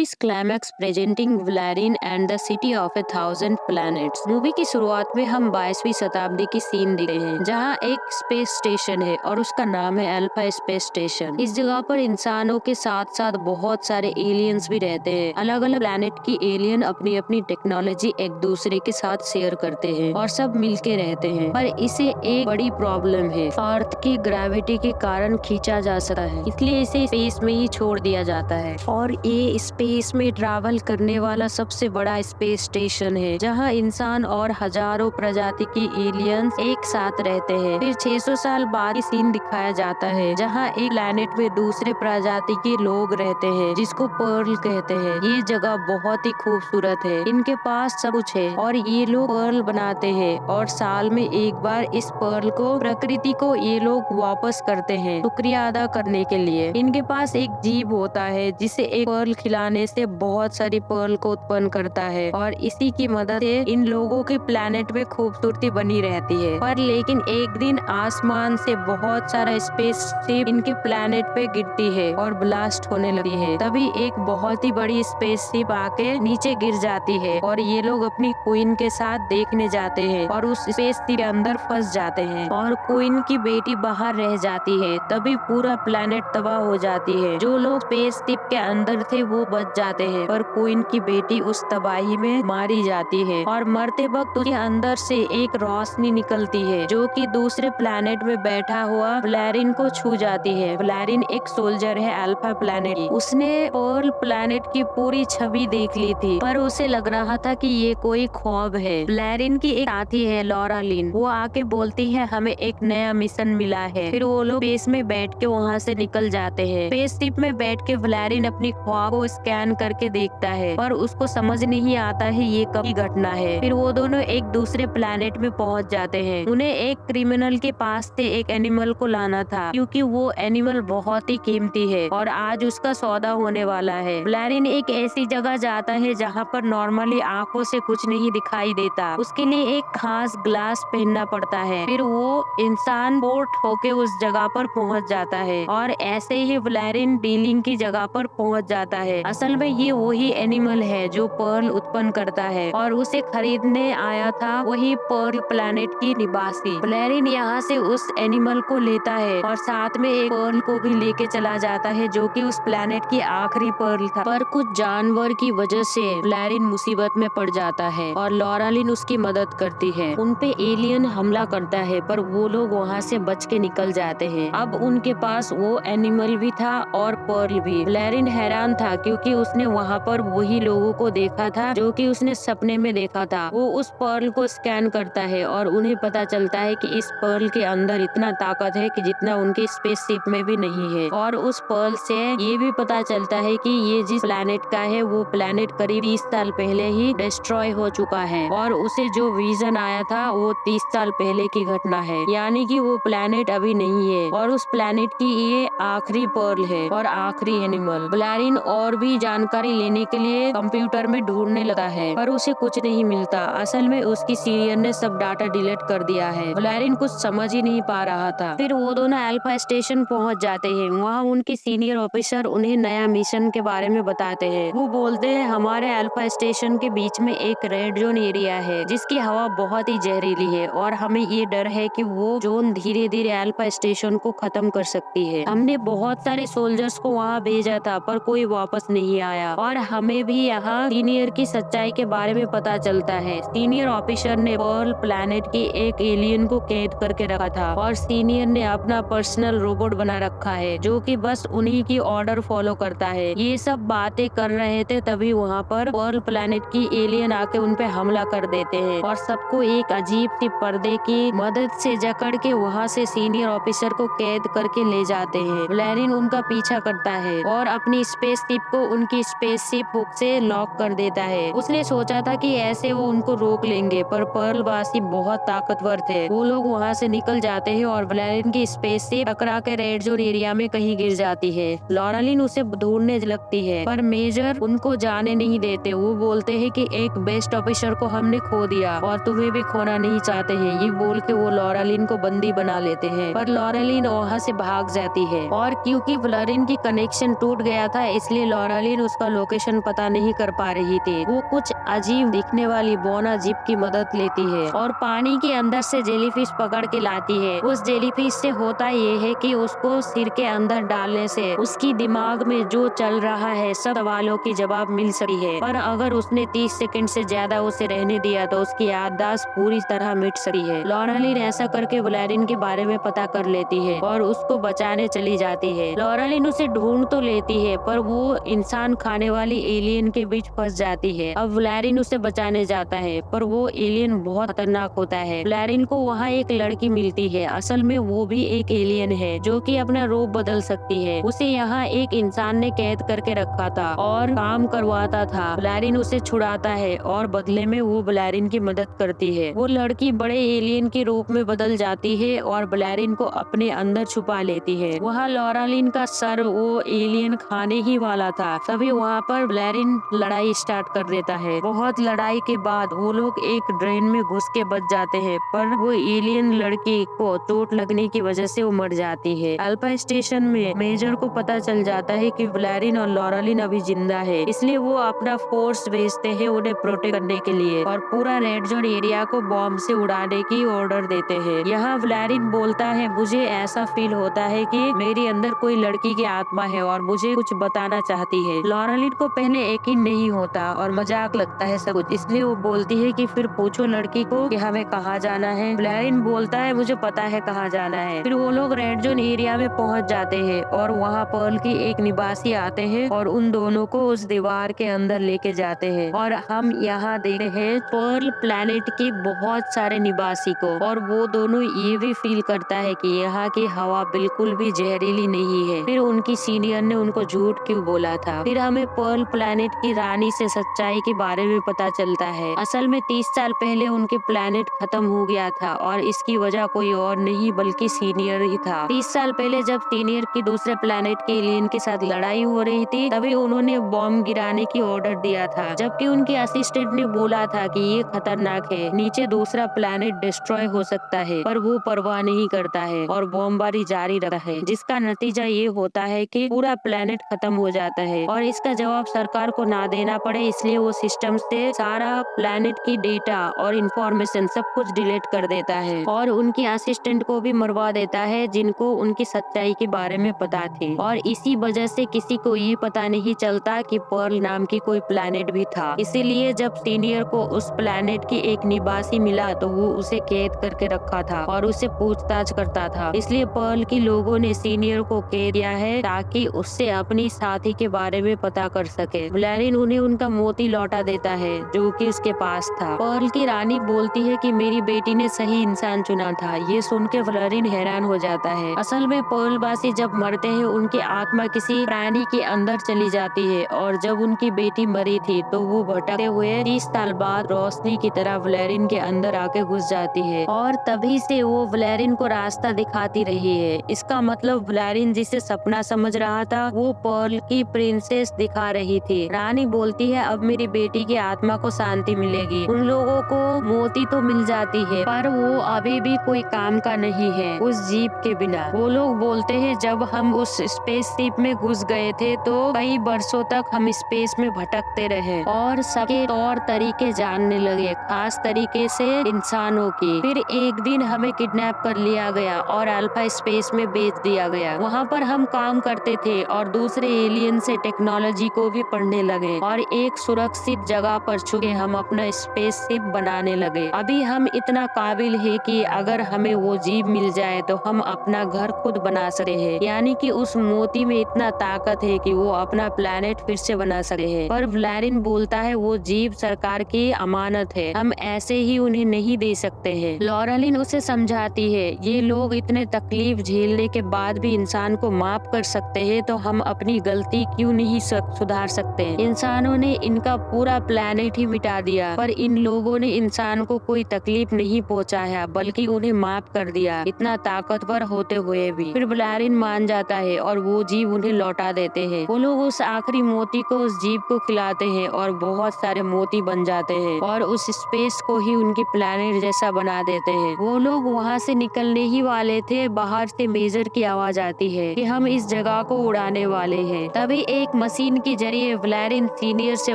Movies climax presenting Valerian and the city of 1000 planets. Movie की शुरुआत में हम 22वीं शताब्दी की सीन देखते हैं, जहां एक स्पेस स्टेशन है और उसका नाम है अल्फा स्पेस स्टेशन। इस जगह पर इंसानों के साथ साथ बहुत सारे एलियंस भी रहते हैं। अलग अलग प्लैनेट की एलियन अपनी अपनी टेक्नोलॉजी एक दूसरे के साथ शेयर करते हैं और सब मिलके रहते हैं। पर इसे एक बड़ी प्रॉब्लम है, अर्थ की ग्रेविटी के कारण खींचा जा सकता है, इसलिए इसे स्पेस में ही छोड़ दिया जाता है। और ये स्पेस में ट्रैवल करने वाला सबसे बड़ा स्पेस स्टेशन है, जहां इंसान और हजारों प्रजाति की एलियंस एक साथ रहते हैं। फिर 600 साल बाद सीन दिखाया जाता है, जहां एक प्लैनेट में दूसरे प्रजाति के लोग रहते हैं, जिसको पर्ल कहते हैं। ये जगह बहुत ही खूबसूरत है, इनके पास सब कुछ है और ये लोग पर्ल बनाते हैं और साल में एक बार इस पर्ल को प्रकृति को ये लोग वापस करते हैं, शुक्रिया अदा करने के लिए। इनके पास एक जीव होता है जिसे एक पर्ल खिलाने से बहुत सारी पर्ल को उत्पन्न करता है और इसी की मदद से इन लोगों के प्लैनेट में खूबसूरती बनी रहती है। पर लेकिन एक दिन आसमान से बहुत सारा स्पेस शिप इनके प्लैनेट पे गिरती है और ब्लास्ट होने लगी है। तभी एक बहुत ही बड़ी स्पेस शिप आके नीचे गिर जाती है और ये लोग अपनी क्वीन के साथ देखने जाते हैं और उस स्पेस शिप के अंदर फंस जाते हैं और क्वीन की बेटी बाहर रह जाती है। तभी पूरा प्लैनेट तबाह हो जाती है। जो लोग स्पेस शिप के अंदर थे वो बच जाते हैं, पर क्वीन की बेटी उस तबाही में मारी जाती है और मरते वक्त उसके अंदर से एक रोशनी निकलती है, जो कि दूसरे प्लैनेट में बैठा हुआ वैलेरियन को छू जाती है। वैलेरियन एक सोल्जर है अल्फा प्लैनेट की। उसने पर्ल प्लैनेट की पूरी छवि देख ली थी, पर उसे लग रहा था कि ये कोई ख्वाब है। वैलेरियन की एक साथी है लॉरा लिन, वो आके बोलती है हमें एक नया मिशन मिला है। फिर वो लोग स्पेस में बैठ के वहाँ से निकल जाते हैं। स्पेस शिप में बैठ के वैलेरियन अपनी ख्वाब को स्कैन करके देखता है, पर उसको समझ नहीं आता है ये कब की घटना है। फिर वो दोनों एक दूसरे प्लैनेट में पहुंच जाते हैं। उन्हें एक क्रिमिनल के पास से एक एनिमल को लाना था, क्योंकि वो एनिमल बहुत ही कीमती है और आज उसका सौदा होने वाला है। वैलेरियन एक ऐसी जगह जाता है जहाँ पर नॉर्मली आंखों से कुछ नहीं दिखाई देता। उसके लिए एक खास ग्लास पहनना पड़ता है। फिर वो इंसान पोर्ट होके उस जगह पर पहुंच जाता है और ऐसे ही वैलेरियन डीलिंग की जगह पर पहुंच जाता है। असल में ये वही एनिमल है जो पर्ल उत्पन्न करता है और उसे खरीदने आया था वही पर्ल प्लैनेट की निवासी। वैलेरियन यहाँ से उस एनिमल को लेता है और साथ में एक पर्ल को भी लेके चला जाता है, जो कि उस प्लैनेट की आखिरी पर्ल था। पर कुछ जानवर की वजह से वैलेरियन मुसीबत में पड़ जाता है और लॉरा लिन उसकी मदद करती है। उनपे एलियन हमला करता है, पर वो लोग वहाँ से बच के निकल जाते हैं। अब उनके पास वो एनिमल भी था और पर्ल भी। वैलेरियन हैरान था, क्योंकि उसने वहाँ पर वही लोगों को देखा था जो कि उसने सपने में देखा था। वो उस पर्ल को स्कैन करता है और उन्हें पता चलता है कि इस पर्ल के अंदर इतना ताकत है कि जितना उनके स्पेसशिप में भी नहीं है। और उस पर्ल से ये भी पता चलता है कि ये जिस प्लैनेट का है वो प्लैनेट करीब 30 साल पहले ही डिस्ट्रॉय हो चुका है और उसे जो विजन आया था वो 30 साल पहले की घटना है, यानी कि वो प्लैनेट अभी नहीं है और उस प्लैनेट की ये आखिरी पर्ल है और आखिरी एनिमल। वैलेरियन और भी जानकारी लेने के लिए कंप्यूटर में ढूंढने लगा है, पर उसे कुछ नहीं मिलता। असल में उसकी सीनियर ने सब डाटा डिलीट कर दिया है। वैलेरियन कुछ समझ ही नहीं पा रहा था। फिर वो दोनों अल्फा स्टेशन पहुंच जाते हैं। वहाँ उनके सीनियर ऑफिसर उन्हें नया मिशन के बारे में बताते हैं। वो बोलते हैं हमारे अल्फा स्टेशन के बीच में एक रेड जोन एरिया है, जिसकी हवा बहुत ही जहरीली है और हमें ये डर है कि वो जोन धीरे धीरे अल्फा स्टेशन को खत्म कर सकती है। हमने बहुत सारे सोल्जर्स को वहाँ भेजा था, पर कोई वापस नहीं आया और हमें भी यहाँ सीनियर की सच्चाई के बारे में पता चलता है। सीनियर ऑफिसर ने पर्ल प्लैनेट की एक एलियन को कैद करके रखा था और सीनियर ने अपना पर्सनल रोबोट बना रखा है, जो कि बस उन्हीं की ऑर्डर फॉलो करता है। ये सब बातें कर रहे थे, तभी वहाँ पर पर्ल प्लैनेट की एलियन आके उन पे हमला कर देते हैं और सबको एक अजीब सी पर्दे की मदद से जकड़ के वहाँ से सीनियर ऑफिसर को कैद करके ले जाते हैं। वैलेरियन उनका पीछा करता है और अपनी स्पेसशिप को उनकी स्पेसशिप हुक से लॉक कर देता है। उसने सोचा था कि ऐसे वो उनको रोक लेंगे, पर पर्ल वासी बहुत ताकतवर थे। वो लोग वहाँ से निकल जाते हैं और वैलेरियन की स्पेसशिप टकरा के रेड जोन एरिया में कहीं गिर जाती है। लॉरा लिन उसे ढूंढने लगती है, पर मेजर उनको जाने नहीं देते। वो बोलते हैं कि एक बेस्ट ऑफिसर को हमने खो दिया और तुम्हें भी खोना नहीं चाहते हैं। ये बोल के वो लॉरा लिन को बंदी बना लेते हैं, पर लॉरा लिन वहाँ से भाग जाती है और क्योंकि वैलेरियन की कनेक्शन टूट गया था, इसलिए लॉरा व्लारिन उसका लोकेशन पता नहीं कर पा रही थी। वो कुछ अजीब दिखने वाली बोना जीप की मदद लेती है और पानी के अंदर से जेलीफिश पकड़ के लाती है। उस जेलीफिश से होता ये है कि उसको सिर के अंदर डालने से उसकी दिमाग में जो चल रहा है सब सवालों की जवाब मिल सकती है, पर अगर उसने 30 सेकंड से ज्यादा उसे रहने दिया तो उसकी याददाश्त पूरी तरह मिट सकती है। लॉरालिन ऐसा करके व्लारिन के बारे में पता कर लेती है और उसको बचाने चली जाती है। लॉरालिन उसे ढूंढ तो लेती है पर वो इंसान खाने वाली एलियन के बीच फंस जाती है। अब व्लारिन उसे बचाने जाता है पर वो एलियन बहुत खतरनाक होता है। व्लारिन को वहाँ एक लड़की मिलती है, असल में वो भी एक एलियन है जो कि अपना रूप बदल सकती है। उसे यहाँ एक इंसान ने कैद करके रखा था और काम करवाता था। व्लारिन उसे छुड़ाता है और बदले में वो व्लारिन की मदद करती है। वो लड़की बड़े एलियन के रूप में बदल जाती है और व्लारिन को अपने अंदर छुपा लेती है। वहाँ लॉरालिन का सर वो एलियन खाने ही वाला था, तभी वहाँ पर व्लारिन लड़ाई स्टार्ट कर देता है। बहुत लड़ाई के बाद वो लोग एक ड्रेन में घुस के बच जाते हैं, पर वो एलियन लड़की को चोट लगने की वजह से वो मर जाती है। अल्फा स्टेशन में मेजर को पता चल जाता है कि व्लारिन और लॉरालिन अभी जिंदा है, इसलिए वो अपना फोर्स भेजते हैं उन्हें प्रोटेक्ट करने के लिए और पूरा रेड जोन एरिया को बॉम्ब से उड़ाने की ऑर्डर देते हैं। यहाँ व्लारिन बोलता है, मुझे ऐसा फील होता है कि मेरे अंदर कोई लड़की की आत्मा है और मुझे कुछ बताना चाहती है। लॉरालिन को पहले यकीन नहीं होता और मजाक लगता है सब कुछ, इसलिए वो बोलती है कि फिर पूछो लड़की को कि हमें कहाँ जाना है। व्लारिन बोलता है, मुझे पता है कहाँ जाना है। फिर वो लोग रेड जोन एरिया में पहुँच जाते हैं और वहाँ पर्ल की एक निवासी आते हैं और उन दोनों को उस दीवार के अंदर लेके जाते हैं और हम यहाँ देख रहे हैं पर्ल प्लैनेट के बहुत सारे निवासी को, और वो दोनों ये भी फील करता है कि यहाँ की हवा बिल्कुल भी जहरीली नहीं है। फिर उनकी सीनियर ने उनको झूठ क्यों बोला था। फिर हमें पर्ल प्लैनेट की रानी से सच्चाई के बारे में पता चलता है। असल में 30 साल पहले उनके प्लैनेट खत्म हो गया था और इसकी वजह कोई और नहीं बल्कि सीनियर ही था। 30 साल पहले जब सीनियर की दूसरे प्लैनेट के एलियन के साथ लड़ाई हो रही थी तभी उन्होंने बॉम्ब गिराने की ऑर्डर दिया था, जबकि उनके असिस्टेंट ने बोला था कि ये खतरनाक है, नीचे दूसरा प्लैनेट डिस्ट्रॉय हो सकता है, पर वो परवाह नहीं करता है और बमबारी जारी रखता है, जिसका नतीजा ये होता है कि पूरा प्लैनेट खत्म हो जाता है और इसका जवाब सरकार को ना देना पड़े, इसलिए वो सिस्टम से सारा प्लैनेट की डेटा और इंफॉर्मेशन सब कुछ डिलीट कर देता है और उनकी असिस्टेंट को भी मरवा देता है जिनको उनकी सच्चाई के बारे में पता थी। और इसी वजह से किसी को ये पता नहीं चलता कि पर्ल नाम की कोई प्लैनेट भी था। इसीलिए जब सीनियर को उस प्लैनेट की एक निवासी मिला तो वो उसे कैद करके रखा था और उसे पूछताछ करता था, इसलिए पर्ल के लोगों ने सीनियर को कैद किया है ताकि उससे अपनी साथी के बारे में पता कर सके। व्लारिन उन्हें उनका मोती लौटा देता है जो कि उसके पास था। पर्ल की रानी बोलती है कि मेरी बेटी ने सही इंसान चुना था। ये सुन के व्लारिन हैरान हो जाता है। असल में पर्लवासी जब मरते हैं उनकी आत्मा किसी प्राणी के अंदर चली जाती है और जब उनकी बेटी मरी थी तो वो भटकते हुए 30 साल बाद रोशनी की तरह व्लारिन के अंदर आके घुस जाती है और तभी से वो व्लारिन को रास्ता दिखाती रही है। इसका मतलब व्लारिन जिसे सपना समझ रहा था वो पर्ल की प्रिंसेस दिखा रही थी। रानी बोलती है अब मेरी बेटी की आत्मा को शांति मिलेगी। उन लोगों को मोती तो मिल जाती है पर वो अभी भी कोई काम का नहीं है उस जीप के बिना। वो लोग बोलते हैं जब हम उस स्पेसशिप में घुस गए थे तो कई वर्षों तक हम स्पेस में भटकते रहे और सबके तौर तरीके जानने लगे, खास तरीके से इंसानों की। फिर एक दिन हमें किडनैप कर लिया गया और अल्फा स्पेस में बेच दिया गया। वहाँ पर हम काम करते थे और दूसरे एलियन से टेक्नोलॉजी को भी पढ़ने लगे और एक सुरक्षित जगह पर छुके हम अपना स्पेसशिप बनाने लगे। अभी हम इतना काबिल है कि अगर हमें वो जीव मिल जाए तो हम अपना घर खुद बना सकते हैं, यानी कि उस मोती में इतना ताकत है कि वो अपना प्लेनेट फिर से बना सकते हैं। पर व्लारिन बोलता है वो जीव सरकार की अमानत है, हम ऐसे ही उन्हें नहीं दे सकते हैं। लॉरालिन उसे समझाती है ये लोग इतने तकलीफ झेलने के बाद भी इंसान को माफ कर सकते हैं तो हम अपनी गलती क्यों नहीं सुधार सकते। इंसानों ने इनका पूरा प्लेनेट ही मिटा दिया पर इन लोगों ने इंसान को कोई तकलीफ नहीं पहुंचाया बल्कि उन्हें माफ कर दिया, इतना ताकतवर होते हुए भी। फिर व्लारिन मान जाता है और वो जीव उन्हें लौटा देते हैं। वो लोग उस आखिरी मोती को उस जीव को खिलाते हैं और बहुत सारे मोती बन जाते हैं और उस स्पेस को ही उनकी प्लेनेट जैसा बना देते हैं। वो लोग वहाँ से निकलने ही वाले थे, बाहर से मेजर की आवाज आती है कि हम इस जगह को उड़ाने वाले हैं। तभी एक मशीन के जरिए वैलेरियन सीनियर से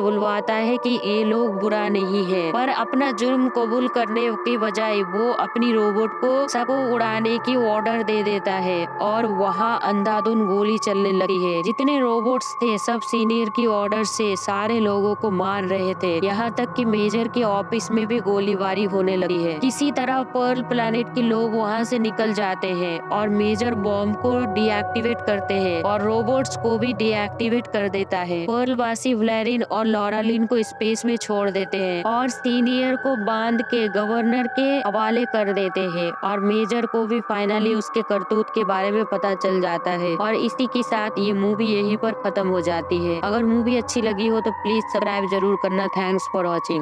बुलवाता है कि ये लोग बुरा नहीं है, पर अपना जुर्म कबूल करने के बजाय वो अपनी रोबोट को सबको उड़ाने की ऑर्डर दे देता है और वहाँ अंधाधुंध गोली चलने लगी है। जितने रोबोट्स थे सब सीनियर की ऑर्डर से सारे लोगों को मार रहे थे, यहाँ तक कि मेजर के ऑफिस में भी गोलीबारी होने लगी है। किसी तरह पर्ल प्लैनेट के लोग वहाँ से निकल जाते हैं और मेजर बॉम्ब को डीएक्टिवेट करते हैं और रोबोट्स को भी डीएक्टिवेट कर देता है। पर्ल वासी वैलेरियन और लॉरालिन को स्पेस में छोड़ देते हैं और सीनियर को बांध के गवर्नर के हवाले कर देते हैं और मेजर को भी फाइनली उसके करतूत के बारे में पता चल जाता है। और इसी के साथ ये मूवी यहीं पर खत्म हो जाती है। अगर मूवी अच्छी लगी हो तो प्लीज सब्सक्राइब जरूर करना। Thanks for watching.